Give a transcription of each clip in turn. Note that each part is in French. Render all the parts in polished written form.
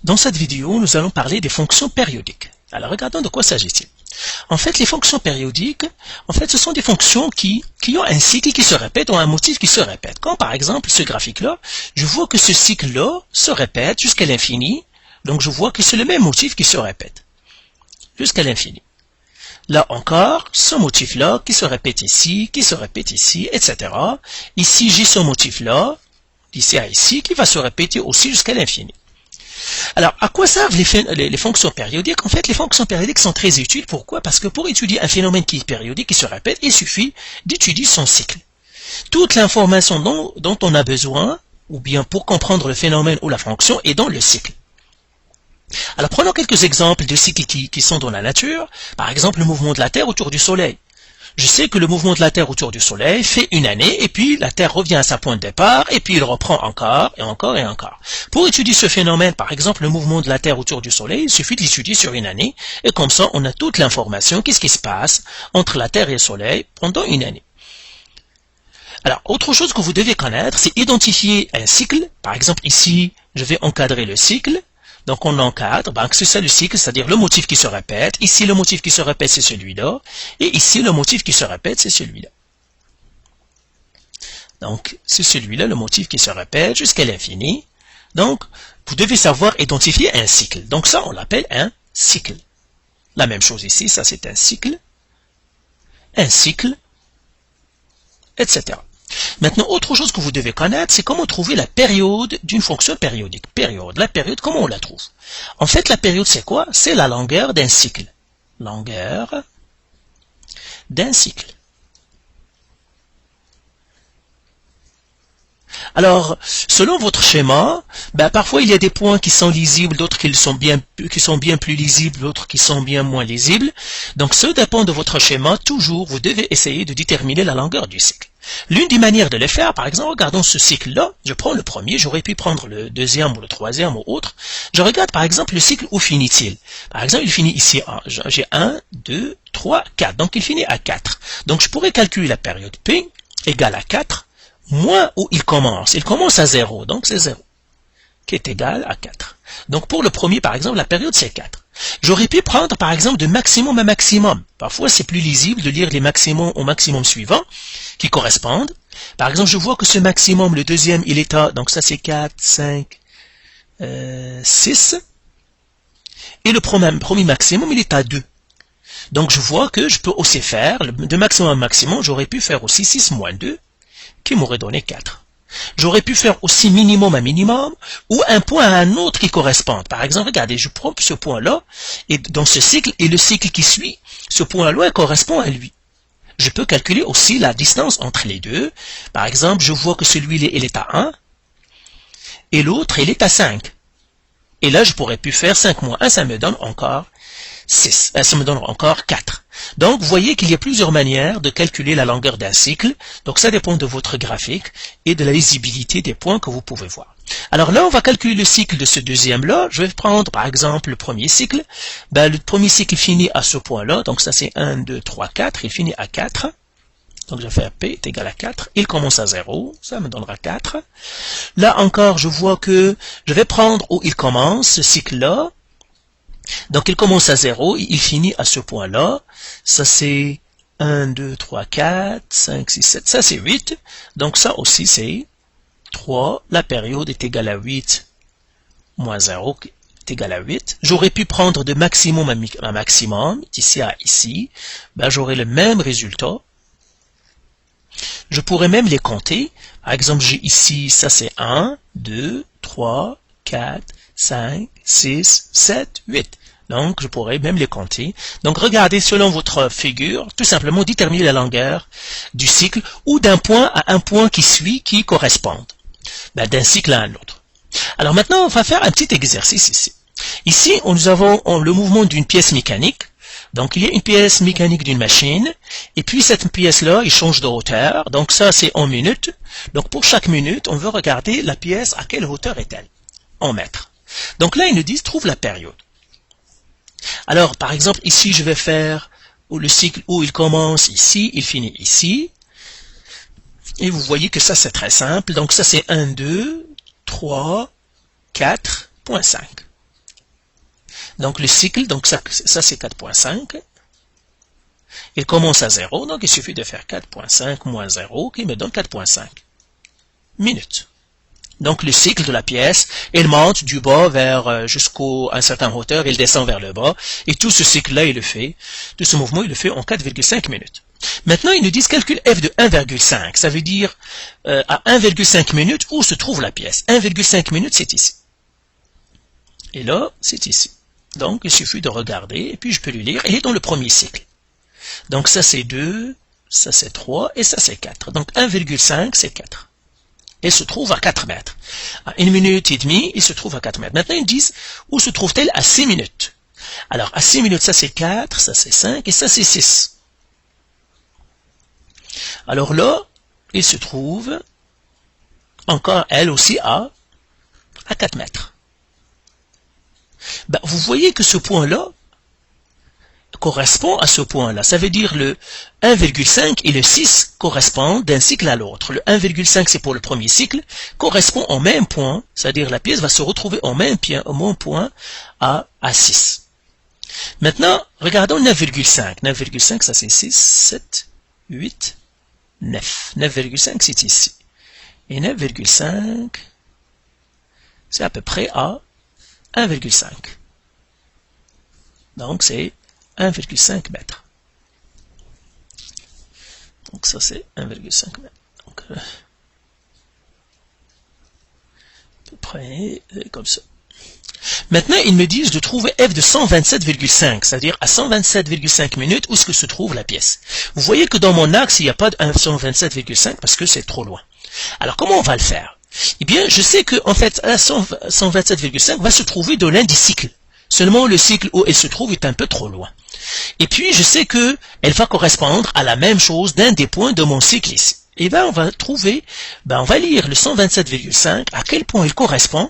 Dans cette vidéo, nous allons parler des fonctions périodiques. Alors, regardons de quoi s'agit-il. En fait, les fonctions périodiques, ce sont des fonctions qui ont un cycle qui se répète ou un motif qui se répète. Comme par exemple, ce graphique-là, je vois que ce cycle-là se répète jusqu'à l'infini. Donc, je vois que c'est le même motif qui se répète jusqu'à l'infini. Là encore, ce motif-là qui se répète ici, etc. Ici, j'ai ce motif-là, d'ici à ici, qui va se répéter aussi jusqu'à l'infini. Alors, à quoi servent les fonctions périodiques? En fait, les fonctions périodiques sont très utiles. Pourquoi? Parce que pour étudier un phénomène qui est périodique, qui se répète, il suffit d'étudier son cycle. Toute l'information dont on a besoin, ou bien pour comprendre le phénomène ou la fonction, est dans le cycle. Alors, prenons quelques exemples de cycles qui sont dans la nature. Par exemple, le mouvement de la Terre autour du Soleil. Je sais que le mouvement de la Terre autour du Soleil fait une année, et puis la Terre revient à sa point de départ, et puis il reprend encore, et encore, et encore. Pour étudier ce phénomène, par exemple, le mouvement de la Terre autour du Soleil, il suffit de l'étudier sur une année, et comme ça, on a toute l'information, qu'est-ce qui se passe entre la Terre et le Soleil pendant une année. Alors, autre chose que vous devez connaître, c'est identifier un cycle. Par exemple, ici, je vais encadrer le cycle. Donc, on encadre, c'est ça le cycle, c'est-à-dire le motif qui se répète. Ici, le motif qui se répète, c'est celui-là. Et ici, le motif qui se répète, c'est celui-là. Donc, c'est celui-là, le motif qui se répète jusqu'à l'infini. Donc, vous devez savoir identifier un cycle. Donc, ça, on l'appelle un cycle. La même chose ici, ça, c'est un cycle, etc. Maintenant, autre chose que vous devez connaître, c'est comment trouver la période d'une fonction périodique. La période, comment on la trouve? En fait, la période, c'est quoi? C'est la longueur d'un cycle. Longueur d'un cycle. Alors, selon votre schéma, parfois il y a des points qui sont lisibles, d'autres qui sont bien plus lisibles, d'autres qui sont bien moins lisibles. Donc, ça dépend de votre schéma. Toujours, vous devez essayer de déterminer la longueur du cycle. L'une des manières de le faire, par exemple, regardons ce cycle-là. Je prends le premier, j'aurais pu prendre le deuxième ou le troisième ou autre. Je regarde, par exemple, le cycle où finit-il. Par exemple, il finit ici, j'ai 1, 2, 3, 4. Donc, il finit à 4. Donc, je pourrais calculer la période P égale à 4. Moins où il commence. Il commence à 0, donc c'est 0, qui est égal à 4. Donc pour le premier, par exemple, la période c'est 4. J'aurais pu prendre, par exemple, de maximum à maximum. Parfois, c'est plus lisible de lire les maximums au maximum suivant, qui correspondent. Par exemple, je vois que ce maximum, le deuxième, il est à, donc ça c'est 4, 5, 6. Et le premier maximum, il est à 2. Donc je vois que je peux aussi faire, de maximum à maximum, j'aurais pu faire aussi 6 moins 2, qui m'aurait donné 4. J'aurais pu faire aussi minimum à minimum, ou un point à un autre qui correspond. Par exemple, regardez, je prends ce point-là, et dans ce cycle, et le cycle qui suit, ce point-là correspond à lui. Je peux calculer aussi la distance entre les deux. Par exemple, je vois que celui-là, il est à 1, et l'autre, il est à 5. Et là, je pourrais plus faire 5 moins 1, ça me donne encore 6. Ça me donne encore 4. Donc, vous voyez qu'il y a plusieurs manières de calculer la longueur d'un cycle. Donc, ça dépend de votre graphique et de la lisibilité des points que vous pouvez voir. Alors là, on va calculer le cycle de ce deuxième-là. Je vais prendre, par exemple, le premier cycle. Le premier cycle finit à ce point-là. Donc, ça, c'est 1, 2, 3, 4. Il finit à 4. Donc, je vais faire P est égal à 4. Il commence à 0. Ça me donnera 4. Là encore, je vois que je vais prendre où il commence, ce cycle-là. Donc, il commence à 0, il finit à ce point-là. Ça, c'est 1, 2, 3, 4, 5, 6, 7. Ça, c'est 8. Donc, ça aussi, c'est 3. La période est égale à 8 moins 0 est égal à 8. J'aurais pu prendre de maximum à maximum, d'ici à ici. J'aurai le même résultat. Je pourrais même les compter. Par exemple, j'ai ici, ça c'est 1, 2, 3, 4, 5, 6, 7, 8. Donc, je pourrais même les compter. Donc, regardez, selon votre figure, tout simplement déterminer la longueur du cycle ou d'un point à un point qui suit, qui correspondent. D'un cycle à un autre. Alors maintenant, on va faire un petit exercice ici. Ici, nous avons le mouvement d'une pièce mécanique. Donc, il y a une pièce mécanique d'une machine. Et puis, cette pièce-là, il change de hauteur. Donc, ça, c'est en minutes. Donc, pour chaque minute, on veut regarder la pièce, à quelle hauteur est-elle? En mètres. Donc là, ils nous disent, trouve la période. Alors, par exemple, ici, je vais faire le cycle où il commence ici, il finit ici. Et vous voyez que ça, c'est très simple. Donc, ça, c'est 1, 2, 3, 4.5. Donc le cycle, donc ça c'est 4.5. Il commence à 0, donc il suffit de faire 4.5 moins 0 qui me donne 4.5 minutes. Donc le cycle de la pièce, il monte du bas vers jusqu'à un certain hauteur, il descend vers le bas, et tout ce cycle-là, il le fait, tout ce mouvement, il le fait en 4,5 minutes. Maintenant, ils nous disent calcul f de 1,5, ça veut dire à 1,5 minutes où se trouve la pièce. 1,5 minutes, c'est ici. Et là, c'est ici. Donc, il suffit de regarder, et puis je peux lui lire, il est dans le premier cycle. Donc ça c'est 2, ça c'est 3, et ça c'est 4. Donc 1,5 c'est 4. Il se trouve à 4 mètres. À 1 minute et demie, il se trouve à 4 mètres. Maintenant, ils disent, où se trouve-t-elle à 6 minutes? Alors, à 6 minutes, ça c'est 4, ça c'est 5, et ça c'est 6. Alors là, il se trouve, encore elle aussi, à 4 mètres. Ben, vous voyez que ce point-là correspond à ce point-là. Ça veut dire le 1,5 et le 6 correspondent d'un cycle à l'autre. Le 1,5 c'est pour le premier cycle, correspond au même point, c'est-à-dire la pièce va se retrouver au même point à 6. Maintenant, regardons 9,5. 9,5 ça c'est 6, 7, 8, 9. 9,5 c'est ici. Et 9,5 c'est à peu près à 1,5. Donc c'est 1,5 mètres. Donc ça c'est 1,5 mètres. Donc, à peu près comme ça. Maintenant, ils me disent de trouver f de 127,5, c'est-à-dire à 127,5 minutes où est-ce que se trouve la pièce. Vous voyez que dans mon axe, il n'y a pas de 127,5 parce que c'est trop loin. Alors, comment on va le faire? Eh bien, je sais que en fait, 127,5 va se trouver dans l'un des cycles. Seulement, le cycle où elle se trouve est un peu trop loin. Et puis, je sais que elle va correspondre à la même chose d'un des points de mon cycle ici. Et bien, on va trouver, on va lire le 127,5, à quel point il correspond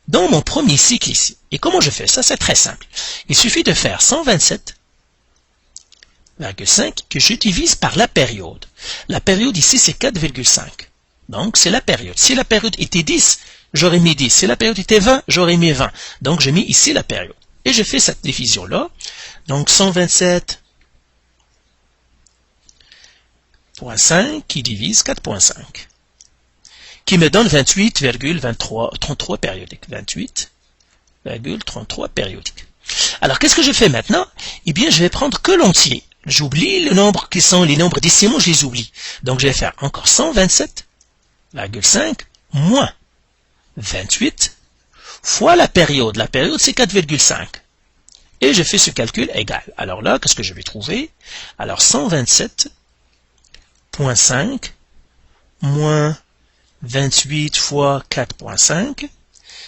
dans mon premier cycle ici. Et comment je fais ça? C'est très simple. Il suffit de faire 127,5 que je divise par la période. La période ici, c'est 4,5. Donc, c'est la période. Si la période était 10, j'aurais mis 10. Si la période était 20, j'aurais mis 20. Donc, j'ai mis ici la période. Et je fais cette division-là. Donc, 127,5 qui divise 4,5. Qui me donne 28,33 périodiques. 28,33 périodiques. Alors, qu'est-ce que je fais maintenant? Eh bien, je vais prendre que l'entier. J'oublie les nombres qui sont les nombres décimaux, je les oublie. Donc, je vais faire encore 127,5 moins 28 fois la période. La période, c'est 4,5. Et je fais ce calcul égal. Alors là, qu'est-ce que je vais trouver? Alors, 127,5 moins 28 fois 4,5,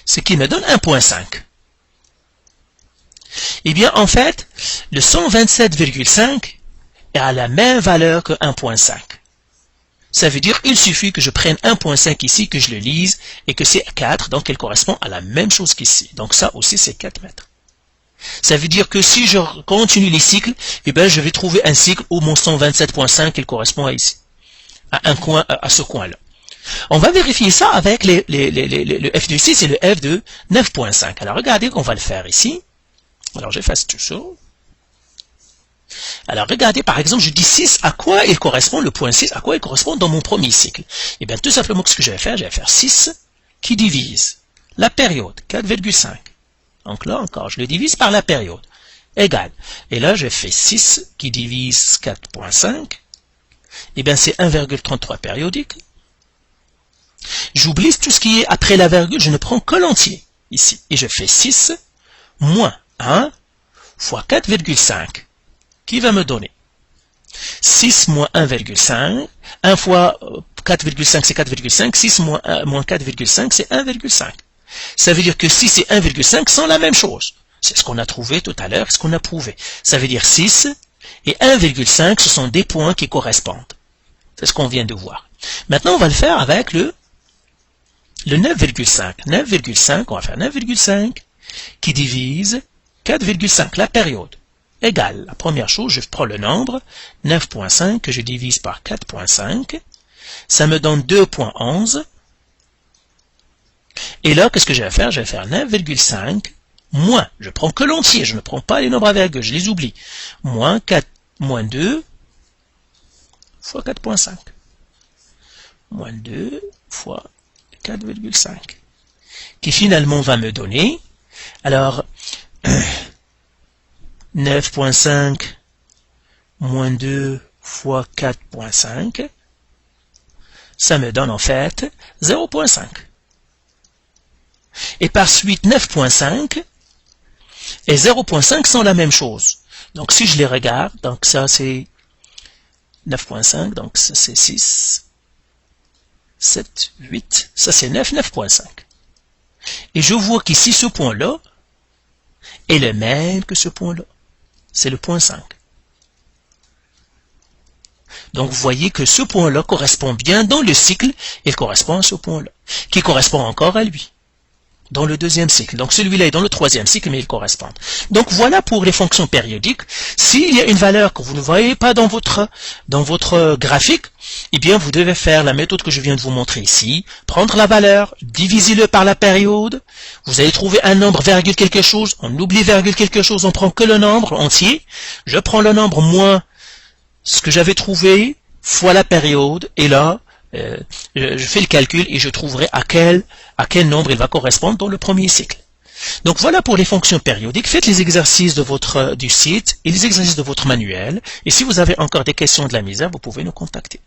ce qui me donne 1,5. Eh bien, en fait, le 127,5 est à la même valeur que 1,5. Ça veut dire qu'il suffit que je prenne 1,5 ici, que je le lise, et que c'est 4, donc elle correspond à la même chose qu'ici. Donc ça aussi, c'est 4 mètres. Ça veut dire que si je continue les cycles, eh bien, je vais trouver un cycle où mon 127,5, il correspond à ici, à ce coin-là. On va vérifier ça avec le f de 6 et le f de 9,5. Alors, regardez qu'on va le faire ici. Alors, j'efface tout ça. Alors, regardez, par exemple, je dis 6, à quoi il correspond, le point 6, à quoi il correspond dans mon premier cycle? Eh bien, tout simplement, ce que je vais faire 6 qui divise la période, 4,5. Donc là, encore, je le divise par la période, égal. Et là, je fais 6 qui divise 4,5. Eh bien, c'est 1,33 périodique. J'oublie tout ce qui est après la virgule, je ne prends que l'entier, ici. Et je fais 6 moins 1 fois 4,5, qui va me donner 6 moins 1,5, 1 fois 4,5 c'est 4,5, 6 moins 4,5 c'est 1,5. Ça veut dire que 6 et 1,5 sont la même chose. C'est ce qu'on a trouvé tout à l'heure, ce qu'on a prouvé. Ça veut dire 6 et 1,5, ce sont des points qui correspondent. C'est ce qu'on vient de voir. Maintenant, on va le faire avec le 9,5. 9,5, on va faire 9,5 qui divise 4,5, la période, égale. La première chose, je prends le nombre, 9,5 que je divise par 4,5. Ça me donne 2,11. Et là, qu'est-ce que je vais faire? Je vais faire 9,5 moins, je prends que l'entier, je ne prends pas les nombres à virgule, je les oublie, moins 4, moins 2 fois 4.5. Moins 2 fois 4,5. Qui finalement va me donner, alors, 9.5 moins 2 fois 4.5, ça me donne en fait 0.5. Et par suite, 9.5 et 0.5 sont la même chose. Donc si je les regarde, donc ça c'est 9.5, donc ça c'est 6, 7, 8, ça c'est 9, 9.5. Et je vois qu'ici ce point-là est le même que ce point-là. C'est le point 5. Donc vous voyez que ce point-là correspond bien dans le cycle, il correspond à ce point-là, qui correspond encore à lui, dans le deuxième cycle. Donc celui-là est dans le troisième cycle, mais ils correspondent. Donc voilà pour les fonctions périodiques. S'il y a une valeur que vous ne voyez pas dans votre graphique, eh bien vous devez faire la méthode que je viens de vous montrer ici, prendre la valeur, diviser-le par la période, vous allez trouver un nombre virgule quelque chose, on oublie virgule quelque chose, on prend que le nombre entier, je prends le nombre moins ce que j'avais trouvé fois la période, et là, je fais le calcul et je trouverai à quel nombre il va correspondre dans le premier cycle. Donc voilà pour les fonctions périodiques. Faites les exercices du site et les exercices de votre manuel. Et si vous avez encore des questions de la misère, vous pouvez nous contacter.